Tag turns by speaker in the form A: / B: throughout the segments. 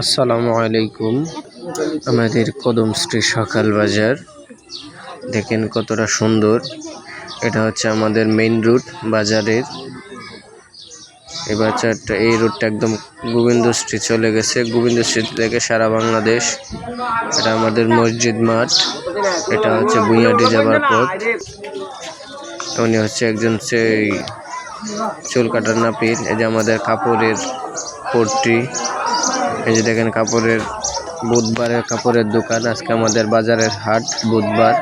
A: আসসালামু আলাইকুম। আমাদের কদমশ্রী সকাল বাজার দেখেন কতটা সুন্দর। এটা হচ্ছে আমাদের মেইন রুট বাজারের। এই বাজারটা এই রুটটা একদম গোবিন্দশ্রী চলে গেছে, গোবিন্দশ্রী থেকে সারা বাংলাদেশ। এটা আমাদের মসজিদ মাঠ, এটা হচ্ছে ভুঁইয়াটি যাবার পথ। উনি হচ্ছে একজন সেই চুল কাটার নাপিত। এই যে আমাদের কাপড়ের পট্টি, এই যে দেখেন কাপড়ের বুধবারের কাপড়ের দোকান। আজকে আমাদের বাজারের হাট, বুধবার,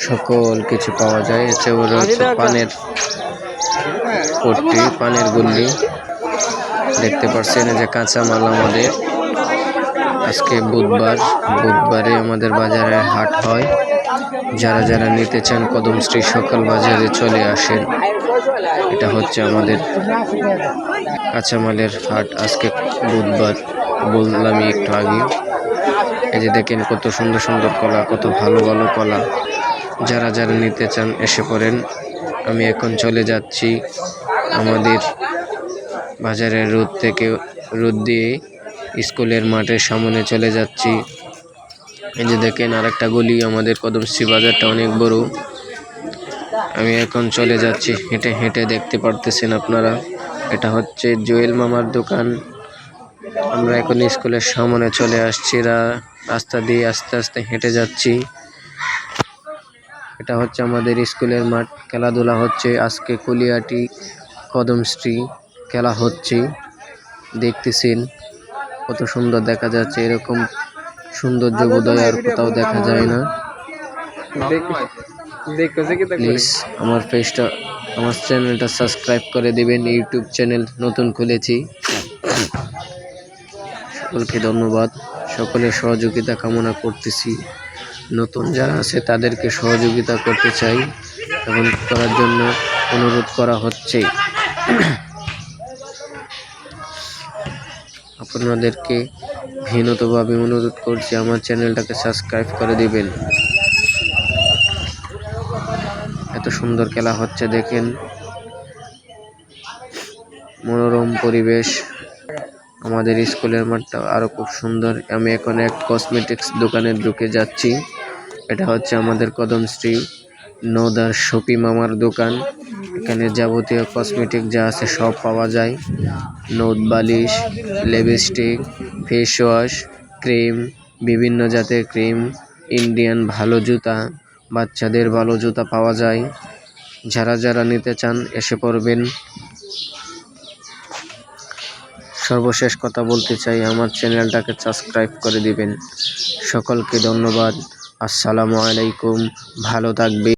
A: সকল কিছু পাওয়া যায়। এছাড়াও রয়েছে পানের পট্টি, পানের গুল্লি দেখতে পাচ্ছেন। এই যে কাঁচামাল আমাদের আজকে বুধবারে আমাদের বাজারের হাট হয়। যারা যারা নিতে চান কদমশ্রী সকাল বাজারে চলে আসেন। এটা হচ্ছে আমাদের কাঁচামালের হাট। আজকে বুধবার বললামই একটু আগে। এই যে দেখেন কত সুন্দর সুন্দর কলা, কত ভালো ভালো কলা। যারা যারা নিতে চান এসে পড়েন। আমি এখন চলে যাচ্ছি আমাদের বাজারের রোড থেকে, রোড দিয়ে স্কুলের মাঠের সামনে চলে যাচ্ছি। এই যে দেখেন আরেকটা গলি। আমাদের কদমশ্রী বাজারটা অনেক বড়। আমি এখন চলে যাচ্ছি হেঁটে হেঁটে, দেখতে পারতেছেন আপনারা। এটা হচ্ছে জুয়েল মামার দোকান। আমরা এখন স্কুলের সামনে চলে আসছি, রাস্তা দিয়ে আস্তে আস্তে হেঁটে যাচ্ছি। এটা হচ্ছে আমাদের স্কুলের মাঠ। খেলাধুলা হচ্ছে আজকে, কলিয়াটি কদমশ্রী খেলা হচ্ছে। দেখতেছেন কত সুন্দর দেখা যাচ্ছে। এরকম সৌন্দর্য বোধহয় আর কোথাও দেখা যায় না। প্লিজ আমার চ্যানেলটা সাবস্ক্রাইব করে দিবেন। ইউটিউব চ্যানেল নতুন খুলেছি। সকলকে ধন্যবাদ, সকলের সহযোগিতা কামনা করতেছি। নতুন যারা আছে তাদেরকে সহযোগিতা করতে চাই এবং করার জন্য অনুরোধ করা হচ্ছে। আপনাদেরকে বিনীতভাবে অনুরোধ করছি আমার চ্যানেলটাকে সাবস্ক্রাইব করে দিবেন। এত সুন্দর খেলা হচ্ছে দেখেন, মনোরম পরিবেশ। আমাদের স্কুলের মাঠটা আরো খুব সুন্দর। আমি এখন এক কসমেটিক্স দোকানে ঢুকে যাচ্ছি। এটা হচ্ছে আমাদের কদমশ্রী নওদার শফি মামার দোকান। এখানে যাবতীয় কসমেটিক যা আছে সব পাওয়া যায়। নোট বালিশ, লিপস্টিক, ফেস ওয়াশ, ক্রিম, বিভিন্ন জাতের ক্রিম, ইন্ডিয়ান ভালো জুতা, বাচ্চাদের ভালো জুতা পাওয়া যায়। যারা যারা নিতে চান এসে পড়বেন। সর্বশেষ কথা বলতে চাই, আমার চ্যানেলটাকে সাবস্ক্রাইব করে দিবেন। সকলকে ধন্যবাদ। আসসালামু আলাইকুম। ভালো থাকবে।